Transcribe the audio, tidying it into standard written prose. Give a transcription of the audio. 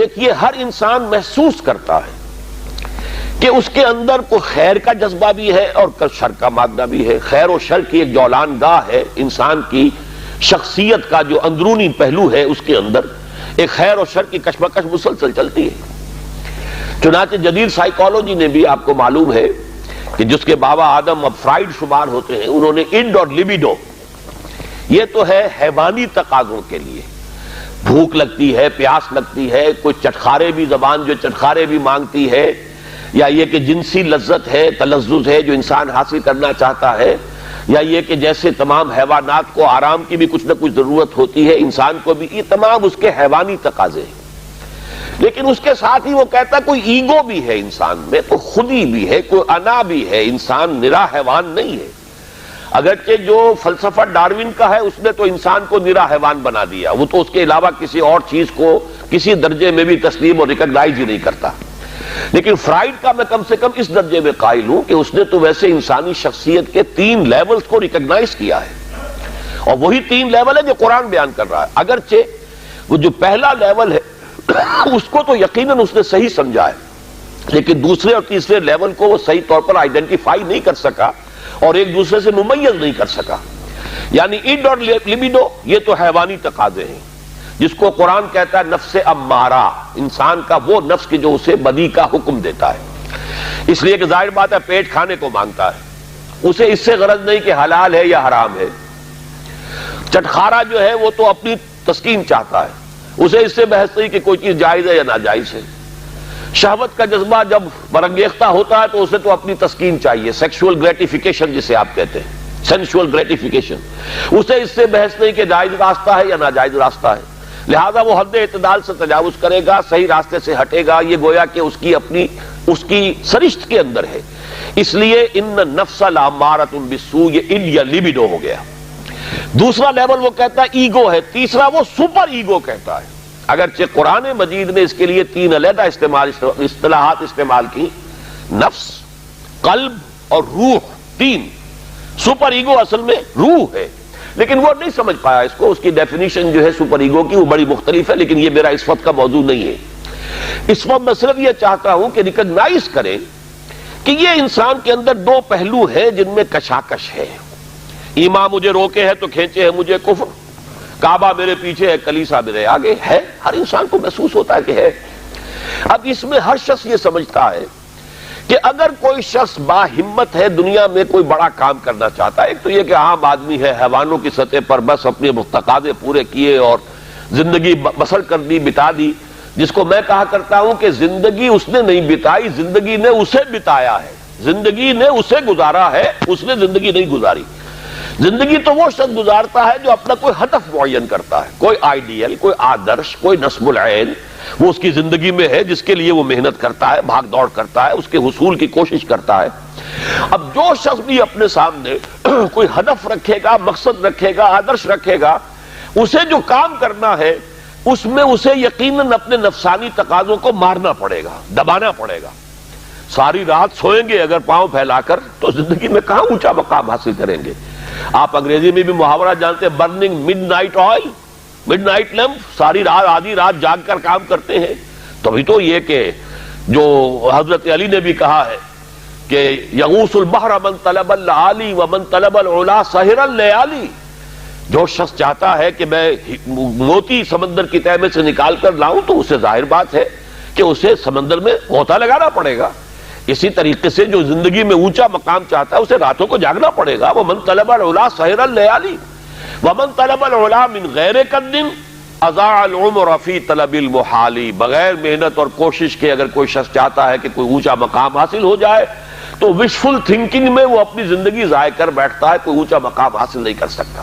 دیکھیے ہر انسان محسوس کرتا ہے کہ اس کے اندر کوئی خیر کا جذبہ بھی ہے اور شر کا مادہ بھی ہے. خیر و شر کی ایک جولان گاہ ہے. انسان کی شخصیت کا جو اندرونی پہلو ہے اس کے اندر ایک خیر و شر کی کشمکش مسلسل چلتی ہے. چنانچہ جدید سائیکالوجی نے بھی آپ کو معلوم ہے کہ جس کے بابا آدم اب فرائیڈ شمار ہوتے ہیں، انہوں نے انڈ اور لیبیڈو، یہ تو ہے حیوانی تقاضوں کے لیے. بھوک لگتی ہے، پیاس لگتی ہے، کوئی چٹخارے بھی، زبان جو چٹخارے بھی مانگتی ہے، یا یہ کہ جنسی لذت ہے، تلذذ ہے جو انسان حاصل کرنا چاہتا ہے، یا یہ کہ جیسے تمام حیوانات کو آرام کی بھی کچھ نہ کچھ ضرورت ہوتی ہے، انسان کو بھی، یہ تمام اس کے حیوانی تقاضے ہیں. لیکن اس کے ساتھ ہی وہ کہتا ہے کوئی ایگو بھی ہے انسان میں، کوئی خودی بھی ہے، کوئی انا بھی ہے. انسان نرا حیوان نہیں ہے. اگرچہ جو فلسفہ ڈارون کا ہے اس نے تو انسان کو نرا حیوان بنا دیا، وہ تو اس کے علاوہ کسی اور چیز کو کسی درجے میں بھی تسلیم اور ریکگنائز ہی نہیں کرتا. لیکن فرائیڈ کا میں کم سے کم اس درجے میں قائل ہوں کہ اس نے تو ویسے انسانی شخصیت کے 3 لیولز کو ریکگنائز کیا ہے، اور وہی 3 لیول ہے جو قرآن بیان کر رہا ہے. اگرچہ وہ جو پہلا لیول ہے اس کو تو یقیناً اس نے صحیح سمجھا ہے، لیکن دوسرے اور تیسرے لیول کو وہ صحیح طور پر آئیڈینٹیفائی نہیں کر سکا اور ایک دوسرے سے ممیز نہیں کر سکا. یعنی انڈ اور لیبیڈو یہ تو حیوانی تقاضے ہیں جس کو قرآن کہتا ہے نفس امارہ، انسان کا وہ نفس کہ جو اسے بدی کا حکم دیتا ہے. اس لیے کہ ظاہر بات ہے پیٹ کھانے کو مانگتا ہے، اسے اس سے غرض نہیں کہ حلال ہے یا حرام ہے. چٹخارا جو ہے وہ تو اپنی تسکین چاہتا ہے، اسے اس سے بحث نہیں کہ کوئی چیز جائز ہے یا ناجائز ہے. شہوت کا جذبہ جب برانگیختہ ہوتا ہے تو اسے تو اپنی تسکین چاہیے، سیکشول گریٹیفیکیشن جسے آپ کہتے ہیں، سینشول گریٹیفیکیشن. اسے اس سے بحث نہیں کہ جائز راستہ ہے یا ناجائز راستہ ہے، لہذا وہ حد اعتدال سے تجاوز کرے گا، صحیح راستے سے ہٹے گا. یہ گویا کہ اس کی سرشت کے اندر ہے. اس لیے ان نفس لامارۃ بالسوء، یہ انڈ یا لیبیڈو ہو گیا. دوسرا لیول وہ کہتا ہے ایگو ہے. تیسرا وہ سپر ایگو کہتا ہے. اگرچہ قرآن مجید نے اس کے لیے 3 علیحدہ اصطلاحات استعمال کی، نفس، قلب اور روح. 3. سپر ایگو اصل میں روح ہے، لیکن وہ نہیں سمجھ پایا اس کو. اس کی ڈیفینیشن جو ہے سپر ایگو کی وہ بڑی مختلف ہے، لیکن یہ میرا اس وقت کا موضوع نہیں ہے. اس وقت میں صرف یہ چاہتا ہوں کہ ریکگنائز کریں کہ یہ انسان کے اندر 2 پہلو ہیں جن میں کشاکش ہے. ایمان مجھے روکے ہے تو کھینچے ہے مجھے کفر، کعبہ میرے پیچھے ہے کلیسا میرے آگے ہے. ہر انسان کو محسوس ہوتا ہے کہ ہے. اب اس میں ہر شخص یہ سمجھتا ہے کہ اگر کوئی شخص با ہمت ہے، دنیا میں کوئی بڑا کام کرنا چاہتا ہے، ایک تو یہ کہ عام آدمی ہے، حیوانوں کی سطح پر بس اپنے تقاضے پورے کیے اور زندگی بسر کر دی، بتا دی، جس کو میں کہا کرتا ہوں کہ زندگی اس نے نہیں بتائی، زندگی نے اسے بتایا ہے. زندگی نے اسے گزارا ہے، اس نے زندگی نہیں گزاری. زندگی تو وہ شخص گزارتا ہے جو اپنا کوئی ہدف معین کرتا ہے، کوئی آئیڈیل، کوئی آدرش، کوئی نصب العین وہ اس کی زندگی میں ہے، جس کے لیے وہ محنت کرتا ہے، بھاگ دوڑ کرتا ہے، اس کے حصول کی کوشش کرتا ہے. اب جو شخص بھی اپنے سامنے کوئی ہدف رکھے گا، مقصد رکھے گا، آدرش رکھے گا، اسے جو کام کرنا ہے اس میں اسے یقیناً اپنے نفسانی تقاضوں کو مارنا پڑے گا، دبانا پڑے گا. ساری رات سوئیں گے اگر پاؤں پھیلا کر تو زندگی میں کہاں اونچا مقام حاصل کریں گے. آپ انگریزی میں بھی محاورہ جانتے ہیں، burning mid night oil, mid night lamp, ساری رات آدھی رات جاگ کر کام کرتے ہیں. تبھی تو یہ کہ جو حضرت علی نے بھی کہا ہے کہ یغوث البحر من طلب العالی ومن طلب العلا سحر اللیالی. جو شخص چاہتا ہے کہ میں موتی سمندر کی تہہ میں سے نکال کر لاؤں تو اسے ظاہر بات ہے کہ اسے سمندر میں غوطہ لگانا پڑے گا. اسی طریقے سے جو زندگی میں اونچا مقام چاہتا ہے اسے راتوں کو جاگنا پڑے گا. ومن طلب العلا سحر اللیالی ومن طلب العلا من غیر قد اضاع العمر فی طلب المحال. بغیر محنت اور کوشش کے اگر کوئی شخص چاہتا ہے کہ کوئی اونچا مقام حاصل ہو جائے تو وشفل تھنکنگ میں وہ اپنی زندگی ضائع کر بیٹھتا ہے، کوئی اونچا مقام حاصل نہیں کر سکتا.